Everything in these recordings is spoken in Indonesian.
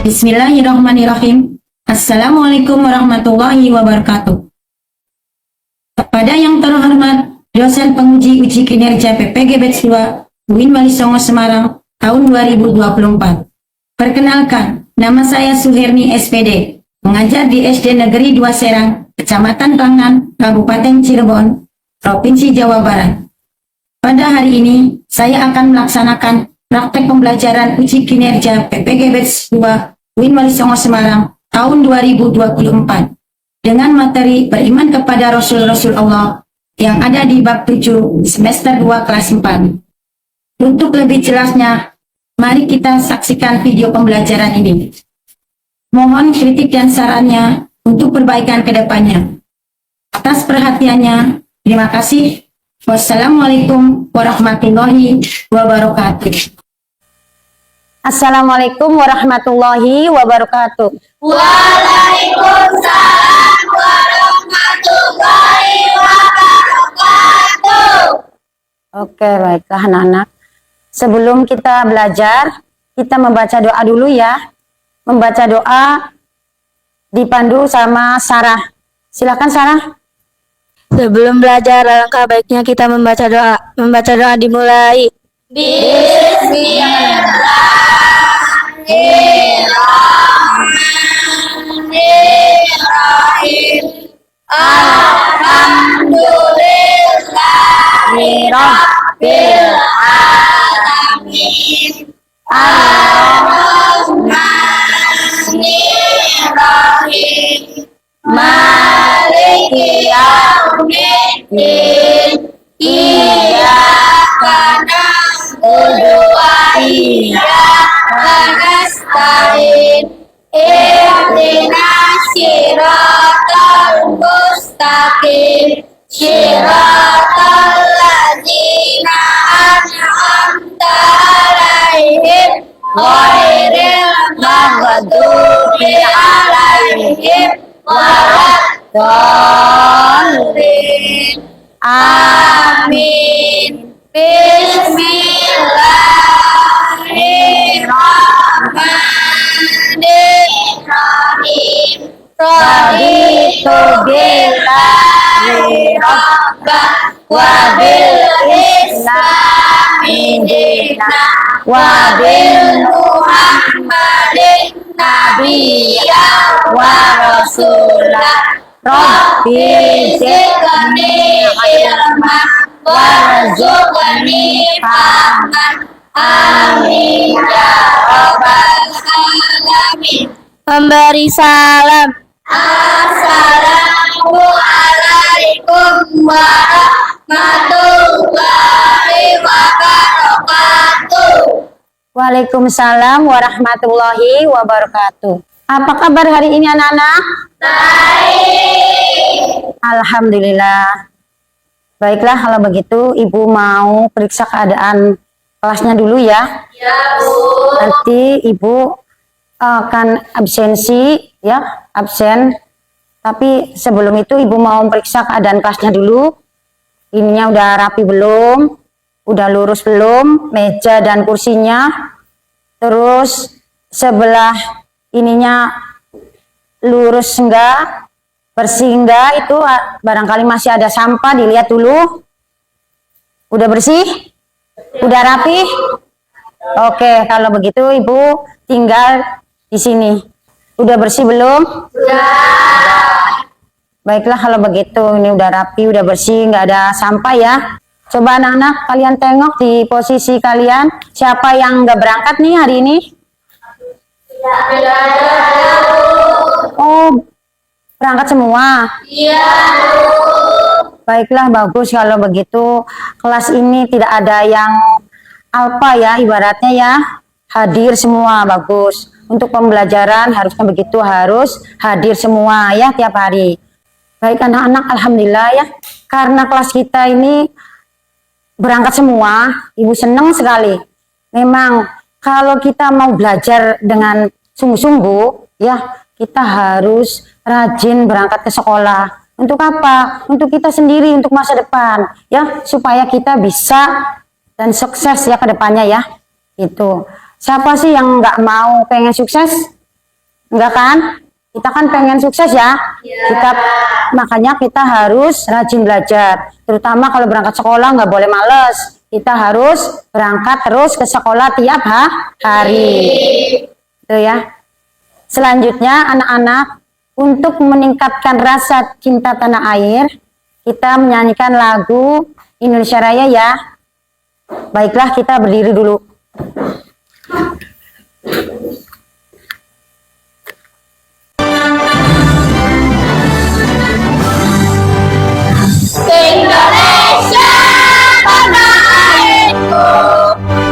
Bismillahirrahmanirrahim. Assalamualaikum warahmatullahi wabarakatuh. Kepada yang terhormat dosen penguji uji kinerja PPG Batch 2 UIN Wali Songo Semarang tahun 2024. Perkenalkan, nama saya Suherni SPD, mengajar di SD Negeri 2 Serang, Kecamatan Klangan, Kabupaten Cirebon, Provinsi Jawa Barat. Pada hari ini, saya akan melaksanakan praktek pembelajaran uji kinerja PPG Batch 2 UIN Wali Songo Semarang tahun 2024 dengan materi beriman kepada Rasul-Rasul Allah yang ada di bab 7 semester 2 kelas 4. Untuk lebih jelasnya, mari kita saksikan video pembelajaran ini. Mohon kritik dan sarannya untuk perbaikan ke depannya. Atas perhatiannya, terima kasih. Wassalamualaikum warahmatullahi wabarakatuh. Assalamualaikum warahmatullahi wabarakatuh. Waalaikumsalam warahmatullahi wabarakatuh. Oke, baiklah anak-anak. Sebelum kita belajar, kita membaca doa dulu ya. Membaca doa dipandu sama Sarah. Silakan Sarah. Sebelum belajar, alangkah baiknya kita membaca doa. Membaca doa dimulai. Bismillahirrahmanirrahim. Alhamdulillahi rabbil alamin. Ar-Rahmanirrahim. Maliki yaumiddin. Iyyaka na'budu wa iyyaka nasta'in. Ihdinas siratal mustaqim. Siratal ladzina an'amta 'alaihim ghairil maghdubi 'alaihim waladdallin. Amin. Bismillahirrahmanirrahim. Raditu billahi rabbah wa bil islami dinah wa bil muhammadin nabiyya wa rasulah. Rabbi zidni ilman warzuqni fahman. Amin ya rabbal alamin. Memberi salam. Assalamualaikum warahmatullahi wabarakatuh. Waalaikumsalam warahmatullahi wabarakatuh. Apa kabar hari ini anak-anak? Baik. Alhamdulillah. Baiklah kalau begitu Ibu mau periksa keadaan kelasnya dulu ya. Ya, Bu. Nanti Ibu akan absensi ya, absen. Tapi sebelum itu Ibu mau periksa keadaan kelasnya dulu. Ininya udah rapi belum? Udah lurus belum? Meja dan kursinya. Terus sebelah ininya lurus enggak? Bersih enggak? Itu barangkali masih ada sampah, dilihat dulu. Udah bersih? Udah rapi? Oke, kalau begitu Ibu tinggal di sini. Udah bersih belum? Sudah. Baiklah kalau begitu, ini udah rapi, udah bersih, nggak ada sampah ya. Coba anak-anak kalian tengok di posisi kalian, siapa yang nggak berangkat nih hari ini? Tidak ada. Oh, berangkat semua. Iya. Baiklah, bagus kalau begitu. Kelas ini tidak ada yang alpa ya, ibaratnya ya. Hadir semua, bagus. untuk pembelajaran harusnya begitu, harus hadir semua ya tiap hari. Baik anak-anak, alhamdulillah ya, karena kelas kita ini berangkat semua, ibu senang sekali. Memang kalau kita mau belajar dengan sungguh-sungguh ya, kita harus rajin berangkat ke sekolah. Untuk apa? Untuk kita sendiri, untuk masa depan ya, supaya kita bisa dan sukses ya ke depannya ya. Itu. Siapa sih yang nggak mau pengen sukses? Enggak kan? Kita kan pengen sukses ya. Makanya kita harus rajin belajar. Terutama kalau berangkat sekolah nggak boleh males. Kita harus berangkat terus ke sekolah tiap hari. Itu ya. Selanjutnya anak-anak, untuk meningkatkan rasa cinta tanah air, kita menyanyikan lagu Indonesia Raya ya. Baiklah, kita berdiri dulu. Indonesia tanah airku,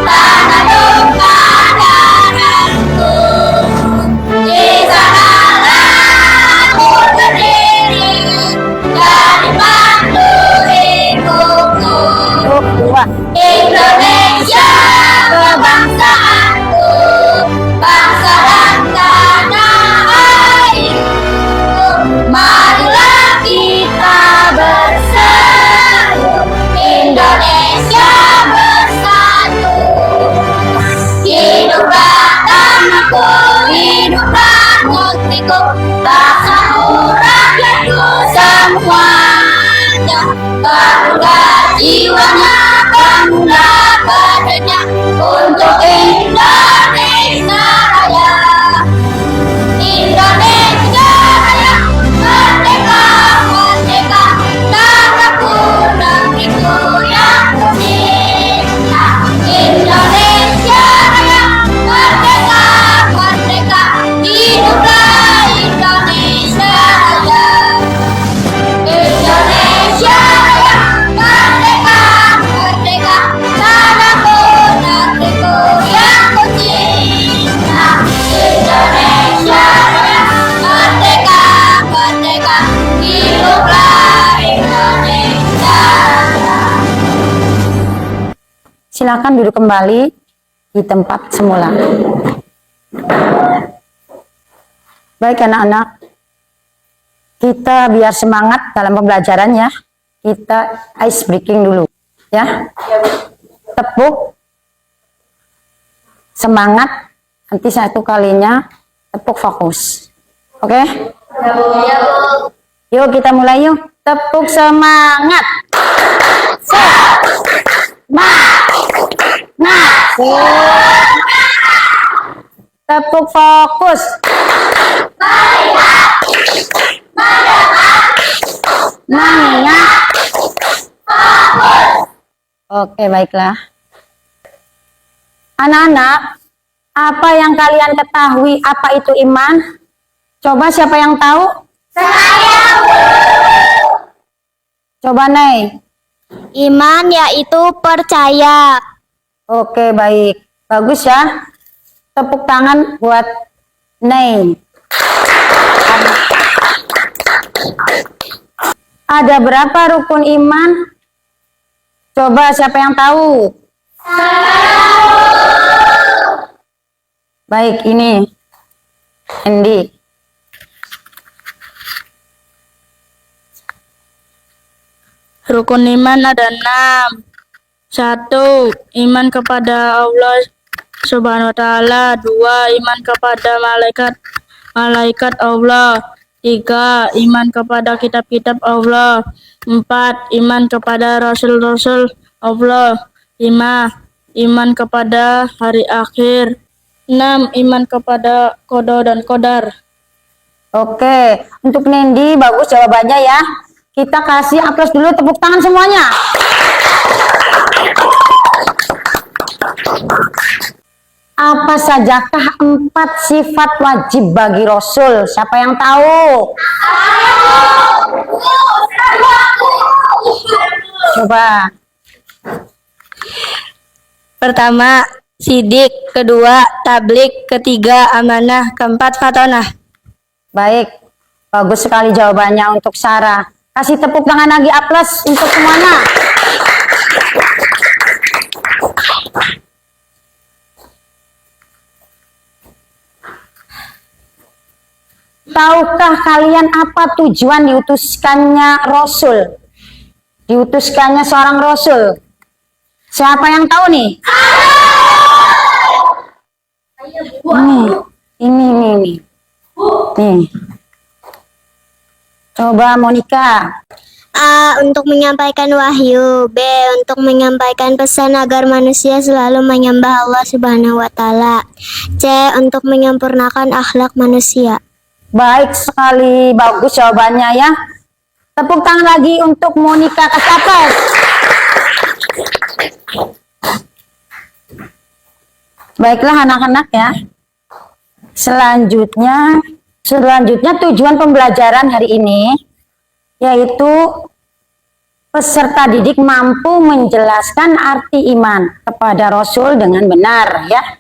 tanah tumpah darahku. Di sanalah aku berdiri, jadi mantu ibuku. Indonesia kebangsaanku, bangsa dan tanah airku. Marilah kita bersatu, Indonesia bersatu. Hiduplah tanahku, hiduplah negeriku, bangsaku, rakyatku semuanya. Bangga jiwanya, bangga badannya, untuk Indonesia Raya. Indonesia Raya, merdeka, merdeka, tanahku, negeriku yang kucinta. Indonesia Raya, merdeka, merdeka, hiduplah Indonesia Raya. Indonesia Raya, merdeka, merdeka, tanahku, negeriku yang kucinta. Indonesia Raya, merdeka, merdeka, hiduplah Indonesia Raya. Silakan duduk kembali di tempat semula. Baik anak-anak, kita biar semangat dalam pembelajarannya, kita ice breaking dulu ya. Tepuk, semangat, nanti satu kalinya tepuk fokus. Oke? Yuk kita mulai yuk. Tepuk semangat. Tepuk fokus. Mengingat. Oke, baiklah. Anak-anak, apa yang kalian ketahui apa itu iman? Coba siapa yang tahu? Coba Nay. Iman yaitu percaya. Oke, baik. Bagus ya. Tepuk tangan buat Nay. Ada berapa rukun iman? Coba siapa yang tahu? Baik, ini Andy. Rukun iman ada 6. 1. Iman kepada Allah Subhanahu wa taala. 2. Iman kepada malaikat Allah. 3. Iman kepada kitab-kitab Allah. 4. Iman kepada rasul-rasul Allah. 5. Iman kepada hari akhir. 6. Iman kepada qada dan qadar. Oke, untuk Nendi bagus jawabannya ya. Kita kasih aplaus dulu, tepuk tangan semuanya. Apa sajakah 4 sifat wajib bagi Rasul? Siapa yang tahu? Coba. Pertama, sidik, kedua tablik, ketiga amanah, keempat fatonah. Baik, bagus sekali jawabannya untuk Sarah. Kasih tepuk tangan lagi, A+ untuk semuanya. Tahukah kalian apa tujuan diutuskannya Rasul? Diutuskannya seorang Rasul. Siapa yang tahu nih? Ini. Nih. Coba Monica. A. Untuk menyampaikan wahyu. B. Untuk menyampaikan pesan agar manusia selalu menyembah Allah Subhanahu wa Ta'ala. C. Untuk menyempurnakan akhlak manusia. Baik sekali, bagus jawabannya ya. Tepuk tangan lagi untuk Monica Kasapas. Baiklah anak-anak ya. Selanjutnya tujuan pembelajaran hari ini yaitu peserta didik mampu menjelaskan arti iman kepada Rasul dengan benar ya.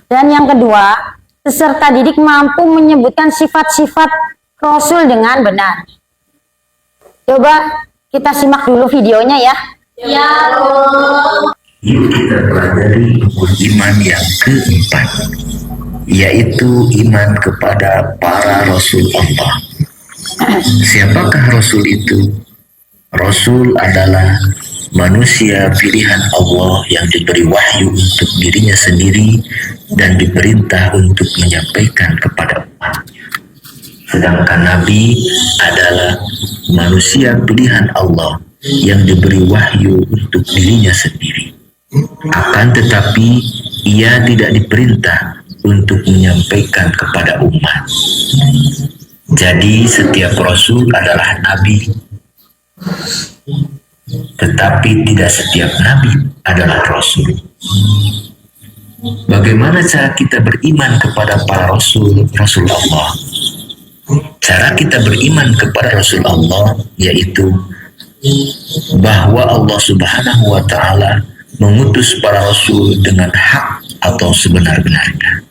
Dan yang kedua, peserta didik mampu menyebutkan sifat-sifat Rasul dengan benar. Coba kita simak dulu videonya ya. Yuk kita pelajari rukun iman yang keempat, yaitu iman kepada para Rasul Allah. Siapakah Rasul itu? Rasul adalah manusia pilihan Allah yang diberi wahyu untuk dirinya sendiri dan diperintah untuk menyampaikan kepada umatnya. Sedangkan Nabi adalah manusia pilihan Allah yang diberi wahyu untuk dirinya sendiri. Akan tetapi ia tidak diperintah untuk menyampaikan kepada umat. Jadi setiap Rasul adalah Nabi, tetapi tidak setiap Nabi adalah Rasul. Bagaimana cara kita beriman kepada para Rasul Allah? Cara kita beriman kepada Rasul Allah yaitu bahwa Allah Subhanahu wa Ta'ala mengutus para Rasul dengan hak atau sebenar-benarnya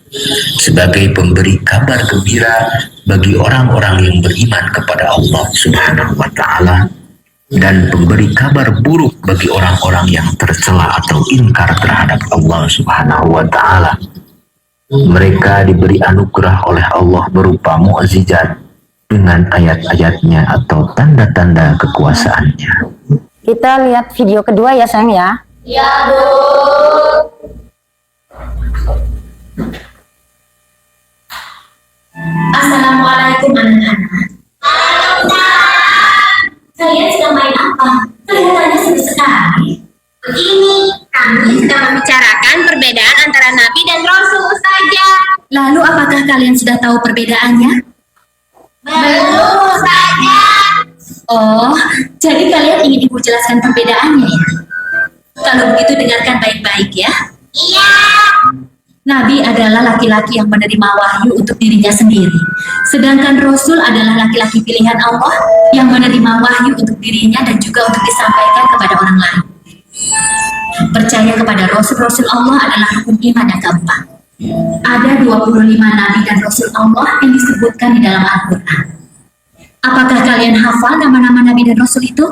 sebagai pemberi kabar gembira bagi orang-orang yang beriman kepada Allah Subhanahu wa Ta'ala dan pemberi kabar buruk bagi orang-orang yang tercela atau ingkar terhadap Allah Subhanahu wa Ta'ala. Mereka diberi anugerah oleh Allah berupa mukjizat dengan ayat-ayatnya atau tanda-tanda kekuasaannya. Kita lihat video kedua ya sayang ya. Ya, Bu. Assalamualaikum anak-anak. Kalian sedang main apa? Kelihatannya seru sekali. Begini, kami sedang membicarakan perbedaan antara Nabi dan Rasul saja. Lalu apakah kalian sudah tahu perbedaannya? Belum saja. Oh, jadi kalian ingin ibu jelaskan perbedaannya ya? Kalau begitu dengarkan baik-baik ya. Iya. Nabi adalah laki-laki yang menerima wahyu untuk dirinya sendiri. Sedangkan Rasul adalah laki-laki pilihan Allah yang menerima wahyu untuk dirinya dan juga untuk disampaikan kepada orang lain. Percaya kepada Rasul-Rasul Allah adalah rukun iman yang keempat. Ada 25 Nabi dan Rasul Allah yang disebutkan di dalam Al-Quran. Apakah kalian hafal nama-nama Nabi dan Rasul itu?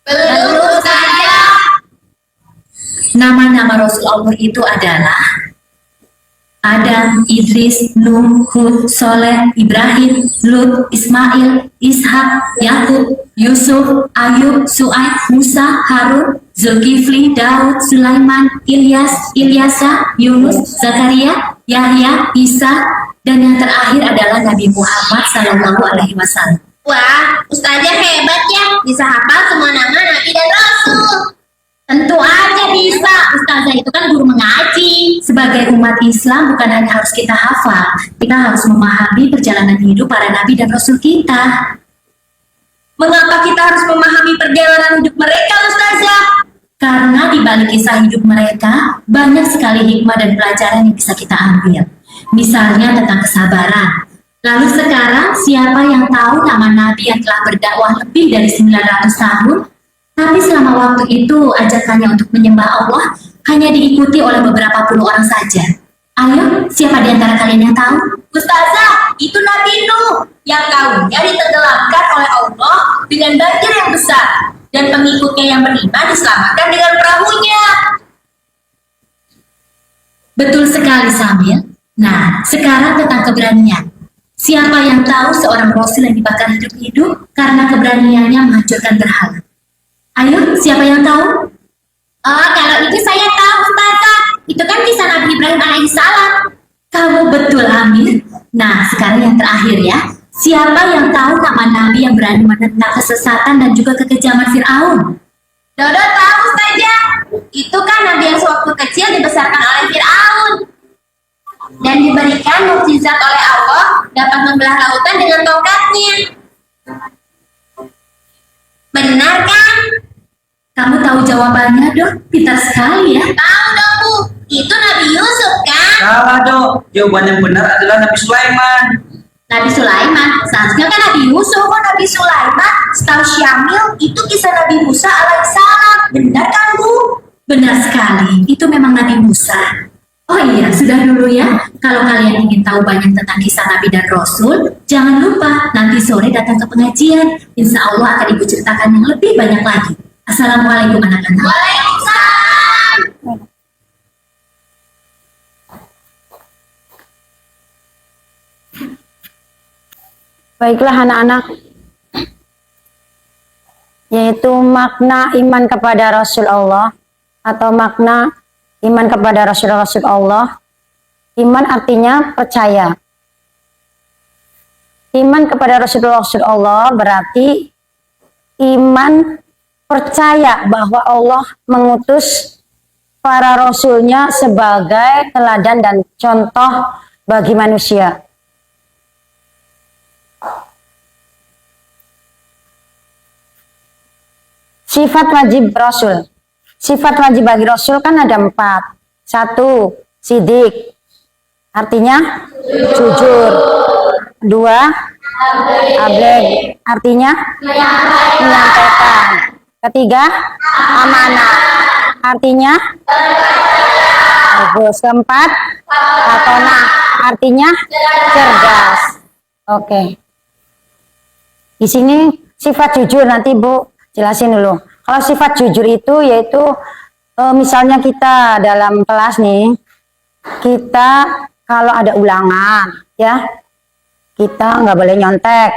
Belum saja. Nama-nama Rasul Allah itu adalah Adam, Idris, Nuh, Hud, Soleh, Ibrahim, Lut, Ismail, Ishak, Yakub, Yusuf, Ayub, Su'aib, Musa, Harun, Zulkifli, Daud, Sulaiman, Ilyas, Ilyasa, Yunus, Zakaria, Yahya, Isa, dan yang terakhir adalah Nabi Muhammad SAW. Wah, Ustazah hebat ya. Bisa hafal semua nama Nabi dan Rasul. Tentu aja bisa, Ustazah itu kan guru mengaji. Sebagai umat Islam bukan hanya harus kita hafal, kita harus memahami perjalanan hidup para Nabi dan Rasul kita. Mengapa kita harus memahami perjalanan hidup mereka, Ustazah? Karena di balik kisah hidup mereka, banyak sekali hikmah dan pelajaran yang bisa kita ambil. Misalnya tentang kesabaran. Lalu sekarang, siapa yang tahu nama Nabi yang telah berdakwah lebih dari 900 tahun, tapi selama waktu itu ajakannya untuk menyembah Allah hanya diikuti oleh beberapa puluh orang saja. Ayo, siapa di antara kalian yang tahu? Ustazah, itu Nabi Nuh yang kaumnya ditenggelamkan oleh Allah dengan banjir yang besar dan pengikutnya yang beriman diselamatkan dengan perahunya. Betul sekali, Samil. Nah, sekarang tentang keberanian. Siapa yang tahu seorang Rasul yang dibakar hidup-hidup karena keberaniannya menghancurkan berhala? Ayo, siapa yang tahu? Oh, kalau itu saya tahu, Ustazah. Itu kan kisah Nabi Ibrahim alaihissalam. Kamu betul, Amir. Nah, sekarang yang terakhir ya. Siapa yang tahu nama Nabi yang berani menentang kesesatan dan juga kekejaman Fir'aun? Dodo tahu saja. Itu kan Nabi yang sewaktu kecil dibesarkan oleh Fir'aun dan diberikan mukjizat oleh Allah dapat membelah lautan dengan tongkatnya. Benar kan? Kamu tahu jawabannya, Dok? Pintar sekali ya. Tahu dong, Bu. Itu Nabi Yusuf kan? Salah dok, jawaban yang benar adalah Nabi Sulaiman. Nabi Sulaiman, seharusnya kan Nabi Yusuf. Kok Nabi Sulaiman? Setahu Syamil, itu kisah Nabi Musa alaihissalam. Benar kan, Bu? Benar sekali, itu memang Nabi Musa. Oh iya, sudah dulu ya. Kalau kalian ingin tahu banyak tentang kisah Nabi dan Rasul, jangan lupa nanti sore datang ke pengajian. Insya Allah akan Ibu ceritakan yang lebih banyak lagi. Assalamualaikum anak-anak. Waalaikumsalam. Baiklah anak-anak, yaitu makna iman kepada Rasul Allah atau makna iman kepada Rasul-Rasul Allah. Iman artinya percaya. Iman kepada Rasul-Rasul Allah berarti iman percaya bahwa Allah mengutus para rasulnya sebagai teladan dan contoh bagi manusia. Sifat wajib Rasul. Sifat wajib bagi Rasul kan ada 4. 1. Sidik. Artinya jujur. 2. Ableg. Artinya menyampaikan. 3. Amanah. Artinya bagus. 4. Fatonah. Artinya cerdas. Oke. Di sini sifat jujur nanti Bu jelasin dulu. Kalau sifat jujur itu yaitu misalnya kita dalam kelas nih, kita kalau ada ulangan ya, kita nggak boleh nyontek.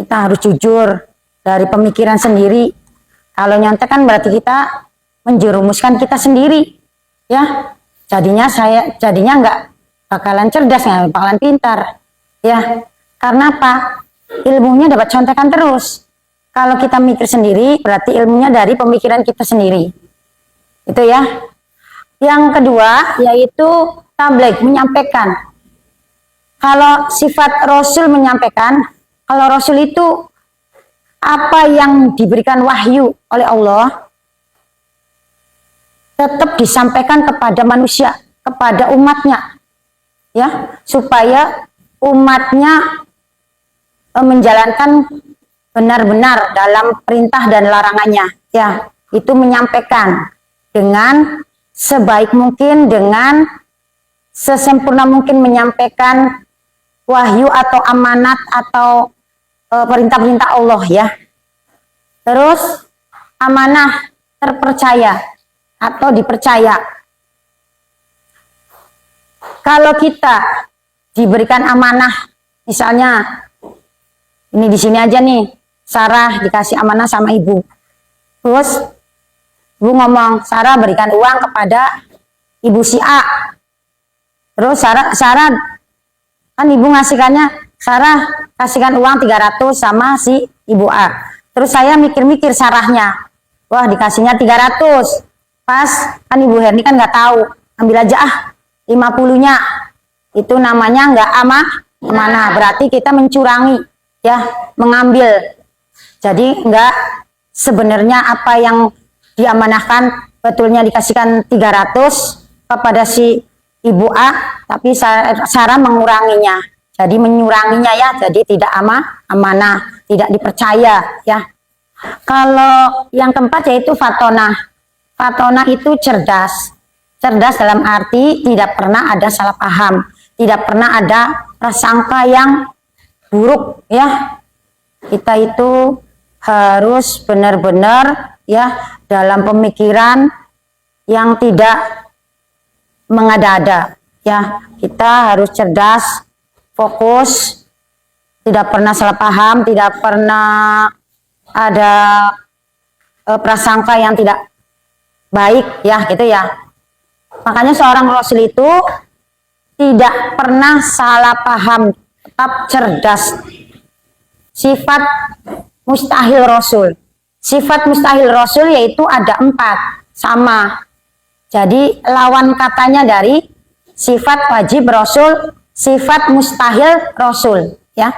Kita harus jujur dari pemikiran sendiri. Kalau nyontek kan berarti kita menjerumuskan kita sendiri ya. Jadinya nggak bakalan cerdas, nggak bakalan pintar ya. Karena apa? Ilmunya dapat contekan terus. Kalau kita mikir sendiri, berarti ilmunya dari pemikiran kita sendiri. Itu ya. Yang kedua, yaitu tabligh, menyampaikan. Kalau sifat Rasul menyampaikan, kalau Rasul itu apa yang diberikan wahyu oleh Allah, tetap disampaikan kepada manusia, kepada umatnya. Ya, supaya umatnya menjalankan benar-benar dalam perintah dan larangannya, ya, itu menyampaikan dengan sebaik mungkin, dengan sesempurna mungkin menyampaikan wahyu atau amanat atau perintah-perintah Allah ya. Terus amanah, terpercaya atau dipercaya. Kalau kita diberikan amanah, misalnya ini di sini aja nih, Sarah dikasih amanah sama ibu. Terus ibu ngomong, Sarah berikan uang kepada ibu si A. Terus Sarah kan ibu ngasihkannya, Sarah kasihkan uang 300 sama si ibu A. Terus saya mikir-mikir Sarahnya, wah dikasihnya 300. Pas kan ibu Herni kan nggak tahu, ambil aja 50-nya. Itu namanya nggak amanah, berarti kita mencurangi ya, mengambil. Jadi enggak, sebenarnya apa yang diamanahkan betulnya dikasihkan 300 kepada si ibu A, tapi Sarah menguranginya. Jadi menyuranginya ya, jadi tidak amanah, tidak dipercaya ya. Kalau yang keempat yaitu fatonah. Fatona itu cerdas. Cerdas dalam arti tidak pernah ada salah paham, tidak pernah ada prasangka yang buruk ya. Kita itu harus benar-benar ya dalam pemikiran yang tidak mengada-ada ya. Kita harus cerdas, fokus, tidak pernah salah paham, tidak pernah ada prasangka yang tidak baik ya gitu ya. Makanya seorang Rasul itu tidak pernah salah paham, tetap cerdas. Sifat mustahil Rasul. Sifat mustahil Rasul yaitu ada 4, sama. Jadi lawan katanya dari sifat wajib Rasul, sifat mustahil Rasul ya.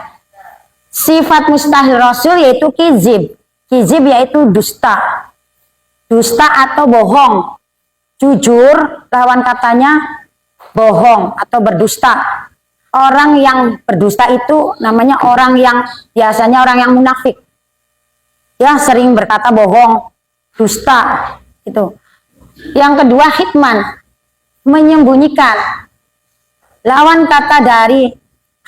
Sifat mustahil Rasul yaitu kizib. Kizib yaitu dusta. Dusta atau bohong. Jujur lawan katanya bohong atau berdusta. Orang yang berdusta itu namanya orang yang biasanya orang yang munafik. Ya, sering berkata bohong, dusta itu. Yang kedua hitman, menyembunyikan. Lawan kata dari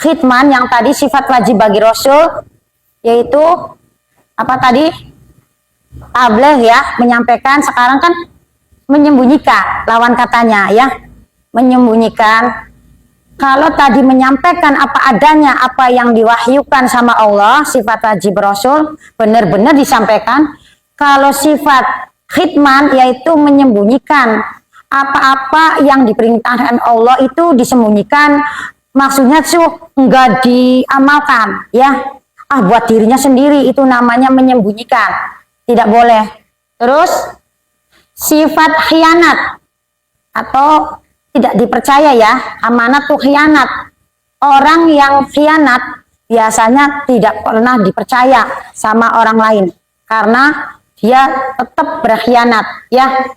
hitman yang tadi sifat wajib bagi Rasul yaitu apa tadi? Tabligh ya, menyampaikan. Sekarang kan menyembunyikan lawan katanya ya, menyembunyikan. Kalau tadi menyampaikan apa adanya, apa yang diwahyukan sama Allah, sifat wajib Rasul benar-benar disampaikan. Kalau sifat khidman yaitu menyembunyikan apa-apa yang diperintahkan Allah itu disembunyikan, maksudnya tuh enggak diamalkan ya. Buat dirinya sendiri, itu namanya menyembunyikan, tidak boleh. Terus sifat khianat atau tidak dipercaya ya, amanat tuh khianat. Orang yang khianat biasanya tidak pernah dipercaya sama orang lain karena dia tetap berkhianat ya.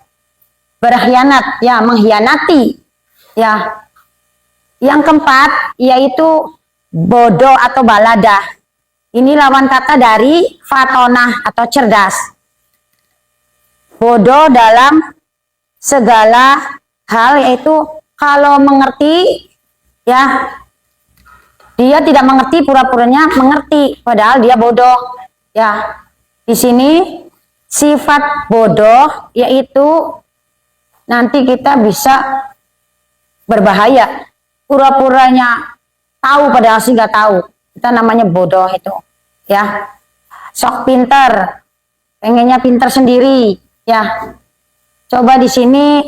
Berkhianat ya, mengkhianati ya. Yang keempat yaitu bodoh atau balada. Ini lawan kata dari fatonah atau cerdas. Bodoh dalam segala hal yaitu kalau mengerti ya, dia tidak mengerti, pura-puranya mengerti padahal dia bodoh ya. Di sini sifat bodoh yaitu nanti kita bisa berbahaya, pura-puranya tahu padahal sih nggak tahu, kita namanya bodoh itu ya. Sok pinter, pengennya pinter sendiri ya. Coba di sini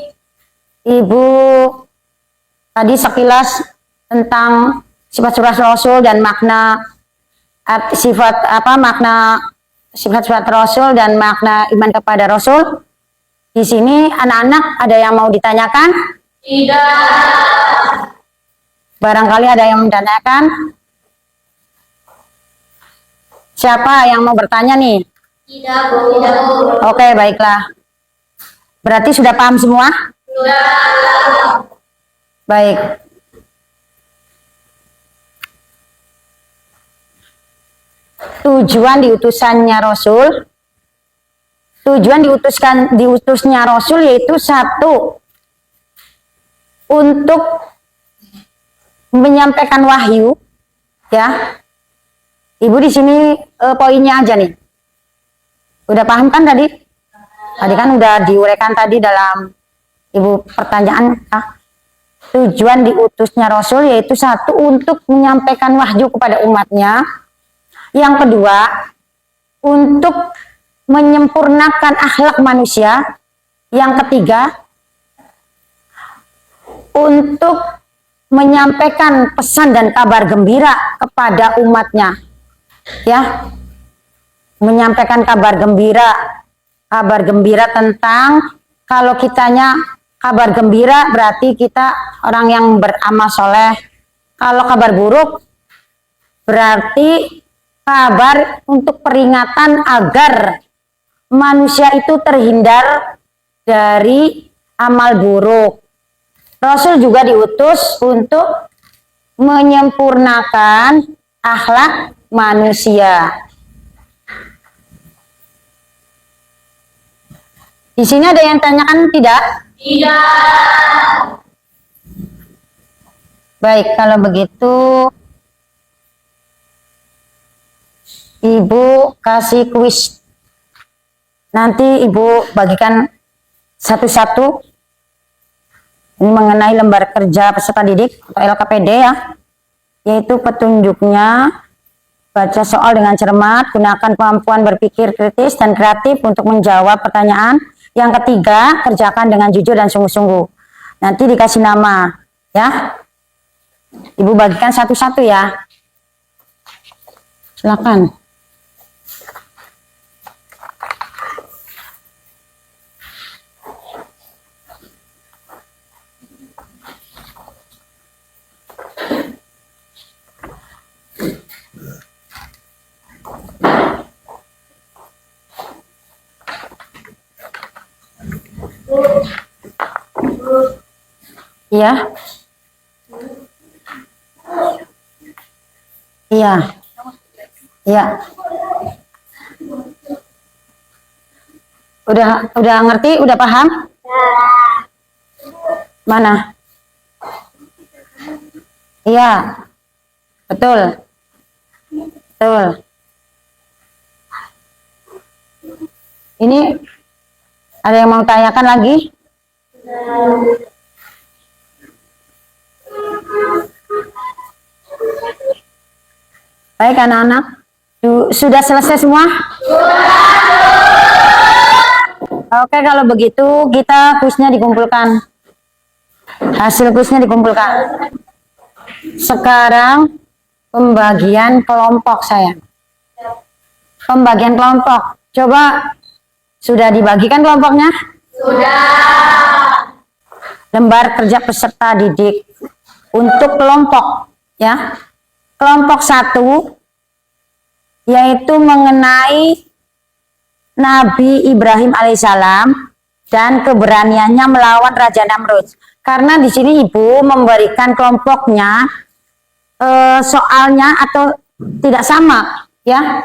Ibu tadi sekilas tentang sifat-sifat Rasul dan makna makna sifat-sifat Rasul dan makna iman kepada Rasul. Di sini anak-anak ada yang mau ditanyakan? Tidak. Barangkali ada yang menanyakan? Siapa yang mau bertanya nih? Tidak, Bu. Tidak, Bu. Oke, baiklah. Berarti sudah paham semua? Baik. Tujuan diutusannya Rasul, tujuan diutusnya Rasul yaitu satu, untuk menyampaikan wahyu ya. Ibu di sini poinnya aja nih. Udah paham kan tadi? Tadi kan udah diuraikan tadi dalam Ibu pertanyaan. Tujuan diutusnya Rasul yaitu satu, untuk menyampaikan wahyu kepada umatnya. Yang kedua, untuk menyempurnakan akhlak manusia. Yang ketiga, untuk menyampaikan pesan dan kabar gembira kepada umatnya. Ya, menyampaikan kabar gembira tentang, kalau kitanya kabar gembira berarti kita orang yang beramal soleh. Kalau kabar buruk berarti kabar untuk peringatan agar manusia itu terhindar dari amal buruk. Rasul juga diutus untuk menyempurnakan akhlak manusia. Di sini ada yang tanyakan tidak? Tidak. Baik, kalau begitu Ibu kasih kuis. Nanti Ibu bagikan satu-satu. Ini mengenai lembar kerja peserta didik atau LKPD ya. Yaitu petunjuknya, baca soal dengan cermat, gunakan kemampuan berpikir kritis dan kreatif untuk menjawab pertanyaan. Yang ketiga, kerjakan dengan jujur dan sungguh-sungguh. Nanti dikasih nama ya. Ibu bagikan satu-satu ya. Silakan. Iya. Iya. Iya. Udah ngerti? Udah paham? Mana? Iya. Betul. Betul. Ini ada yang mau tanyakan lagi? Baik anak-anak, sudah selesai semua? Oke, kalau begitu kita kuisnya dikumpulkan. Hasil kuisnya dikumpulkan. Sekarang pembagian kelompok sayang. Pembagian kelompok. Coba sudah dibagikan kelompoknya? Sudah. Lembar kerja peserta didik untuk kelompok ya. Kelompok 1 yaitu mengenai Nabi Ibrahim alaihissalam dan keberaniannya melawan Raja Namrud. Karena di sini Ibu memberikan kelompoknya soalnya atau tidak sama ya.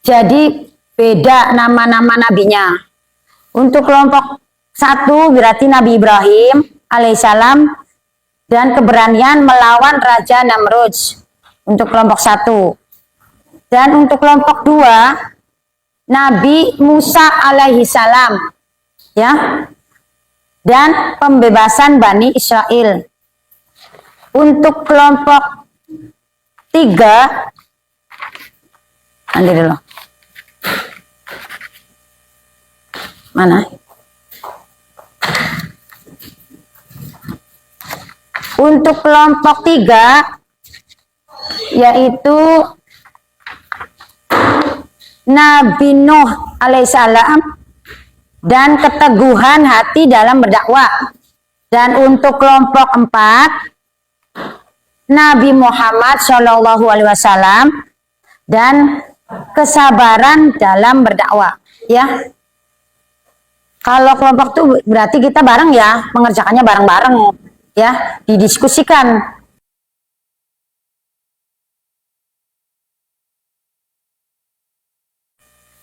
Jadi beda nama-nama nabinya. Untuk kelompok 1 berarti Nabi Ibrahim alaihissalam dan keberanian melawan Raja Namrud. Untuk kelompok 1. Dan untuk kelompok 2 Nabi Musa alaihissalam ya, dan pembebasan Bani Israel. Untuk kelompok 3 nanti dulu. Mana? Untuk kelompok 3 yaitu Nabi Nuh alaihissalam dan keteguhan hati dalam berdakwah. Dan untuk kelompok 4 Nabi Muhammad SAW dan kesabaran dalam berdakwah ya. Kalau kelompok itu berarti kita bareng ya, mengerjakannya bareng-bareng ya, didiskusikan.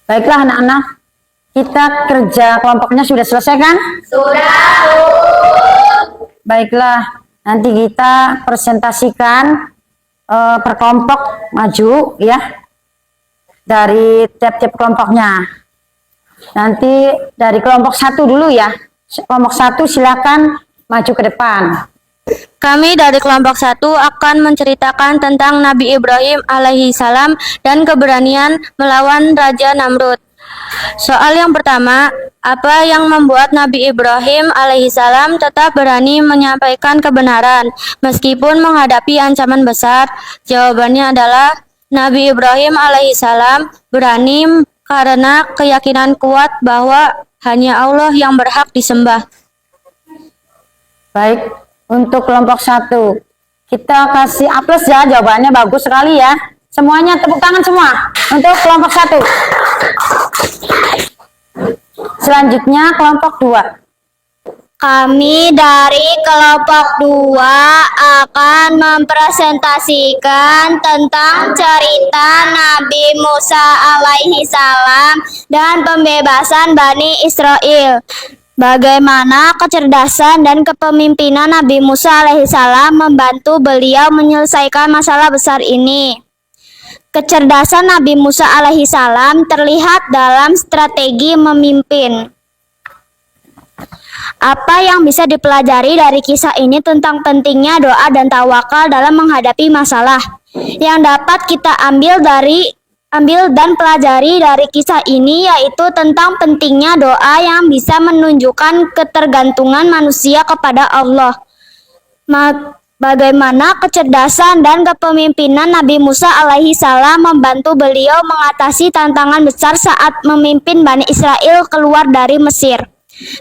Baiklah anak-anak, kita kerja kelompoknya sudah selesai kan? Sudah. Baiklah, nanti kita presentasikan per kelompok maju ya, dari tiap-tiap kelompoknya. Nanti dari kelompok 1 dulu ya. Kelompok 1 silakan maju ke depan. Kami dari kelompok 1 akan menceritakan tentang Nabi Ibrahim alaihissalam dan keberanian melawan Raja Namrud. Soal yang pertama, apa yang membuat Nabi Ibrahim alaihissalam tetap berani menyampaikan kebenaran meskipun menghadapi ancaman besar? Jawabannya adalah Nabi Ibrahim alaihissalam berani karena keyakinan kuat bahwa hanya Allah yang berhak disembah. Baik, untuk kelompok 1 kita kasih A+ ya, jawabannya bagus sekali ya. Semuanya tepuk tangan semua untuk kelompok 1. Selanjutnya kelompok 2. Kami dari kelompok 2 akan mempresentasikan tentang cerita Nabi Musa alaihi salam dan pembebasan Bani Israel. Bagaimana kecerdasan dan kepemimpinan Nabi Musa alaihi salam membantu beliau menyelesaikan masalah besar ini. Kecerdasan Nabi Musa alaihi salam terlihat dalam strategi memimpin. Apa yang bisa dipelajari dari kisah ini tentang pentingnya doa dan tawakal dalam menghadapi masalah? Yang dapat kita ambil dan pelajari dari kisah ini yaitu tentang pentingnya doa yang bisa menunjukkan ketergantungan manusia kepada Allah. Bagaimana kecerdasan dan kepemimpinan Nabi Musa alaihi salam membantu beliau mengatasi tantangan besar saat memimpin Bani Israel keluar dari Mesir.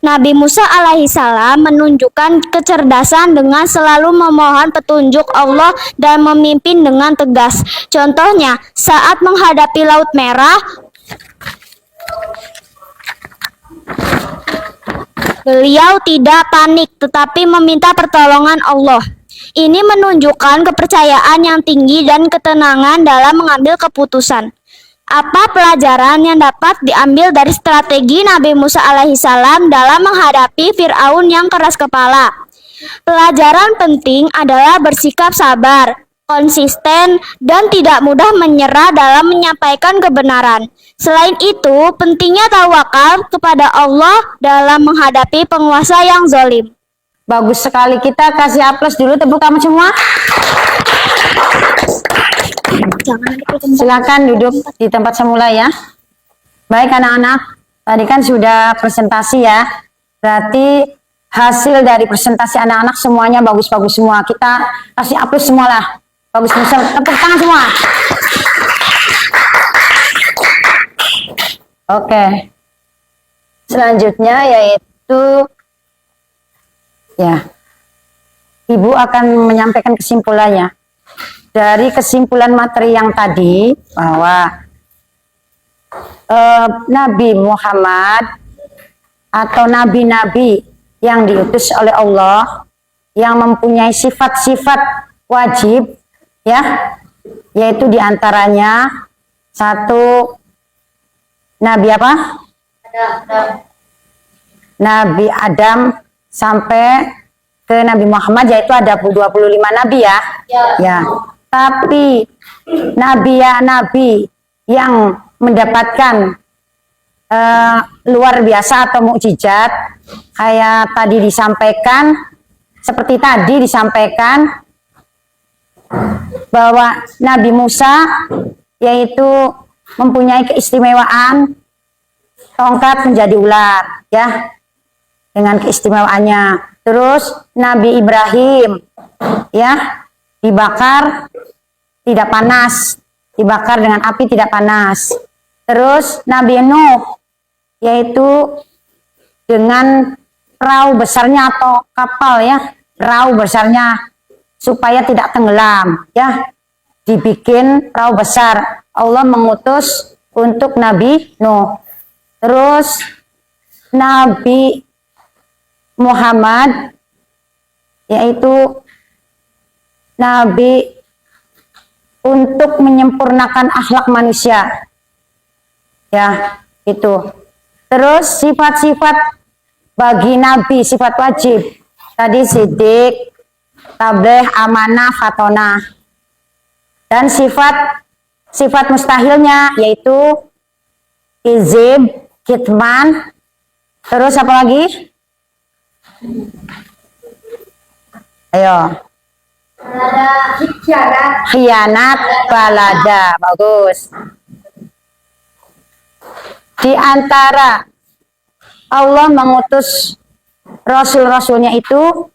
Nabi Musa alaihi salam menunjukkan kecerdasan dengan selalu memohon petunjuk Allah dan memimpin dengan tegas. Contohnya, saat menghadapi Laut Merah, beliau tidak panik tetapi meminta pertolongan Allah. Ini menunjukkan kepercayaan yang tinggi dan ketenangan dalam mengambil keputusan. Apa pelajaran yang dapat diambil dari strategi Nabi Musa alaihi salam dalam menghadapi Fir'aun yang keras kepala? Pelajaran penting adalah bersikap sabar, konsisten, dan tidak mudah menyerah dalam menyampaikan kebenaran. Selain itu, pentingnya tawakal kepada Allah dalam menghadapi penguasa yang zalim. Bagus sekali, kita kasih aplaus dulu, tepuk tangan semua. Silakan duduk di tempat semula ya. Baik anak-anak, tadi kan sudah presentasi ya. Berarti hasil dari presentasi anak-anak semuanya bagus-bagus semua. Kita kasih aplaus semua lah. Bagus semua, tepuk tangan semua. Oke. Selanjutnya yaitu ya, Ibu akan menyampaikan kesimpulannya. Dari kesimpulan materi yang tadi bahwa Nabi Muhammad atau nabi-nabi yang diutus oleh Allah yang mempunyai sifat-sifat wajib ya, yaitu diantaranya satu, Nabi apa? Nabi Adam sampai ke Nabi Muhammad, yaitu ada 25 nabi ya. Ya. Tapi nabi yang mendapatkan luar biasa atau mukjizat kayak tadi disampaikan, seperti tadi disampaikan bahwa Nabi Musa yaitu mempunyai keistimewaan tongkat menjadi ular ya, dengan keistimewaannya. Terus Nabi Ibrahim ya dibakar tidak panas, dibakar dengan api tidak panas. Terus Nabi Nuh yaitu dengan perahu besarnya atau kapal ya, perahu besarnya supaya tidak tenggelam ya, dibikin perahu besar. Allah mengutus untuk Nabi Nuh. Terus Nabi Muhammad yaitu Nabi untuk menyempurnakan akhlak manusia ya, itu. Terus sifat-sifat bagi Nabi, sifat wajib tadi sidik, tabligh, amanah, fatonah. Dan sifat mustahilnya yaitu izib, kitman. Terus apa lagi? Ayo. Khianat, balada. Bagus. Di antara Allah mengutus rasul-rasulnya itu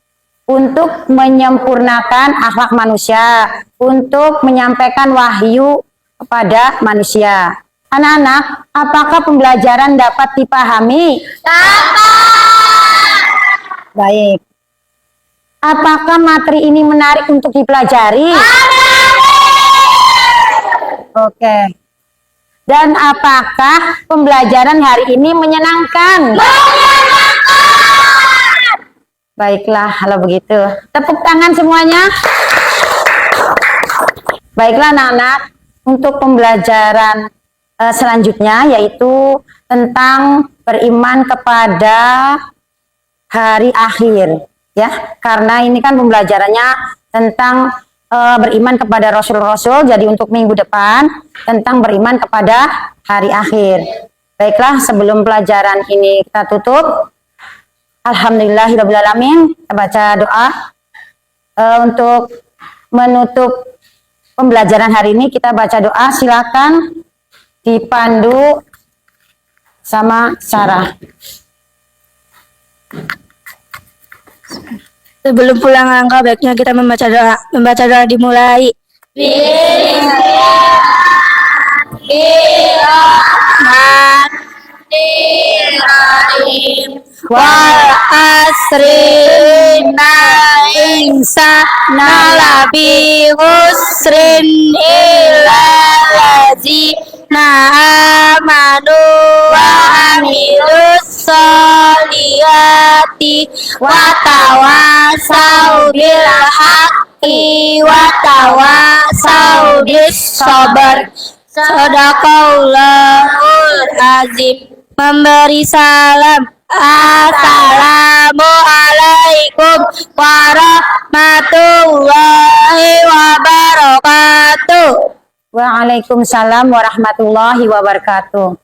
untuk menyempurnakan akhlak manusia, untuk menyampaikan wahyu kepada manusia. Anak-anak, apakah pembelajaran dapat dipahami? Dapat. Baik. Apakah materi ini menarik untuk dipelajari? Oke. Dan apakah pembelajaran hari ini menyenangkan? Baiklah, kalau begitu. Tepuk tangan semuanya. Baiklah anak-anak, untuk pembelajaran selanjutnya yaitu tentang beriman kepada hari akhir. Ya, karena ini kan pembelajarannya tentang beriman kepada Rasul-Rasul, jadi untuk minggu depan tentang beriman kepada hari akhir. Baiklah, sebelum pelajaran ini kita tutup, Alhamdulillahirrabbilalamin, kita baca doa. Untuk menutup pembelajaran hari ini kita baca doa, silakan dipandu sama Sarah. Sebelum pulang angka, baiknya kita membaca doa. Membaca doa dimulai. Bismillahirrahmanirrahim. Wal asri innal insana lafi khusrin illa allazina amanu wa amilus solihati wa tawasau bil haqqi wa tawasau bis sabar. Sadaqallahul azim. Memberi salam. Assalamualaikum warahmatullahi wabarakatuh. Waalaikumsalam warahmatullahi wabarakatuh.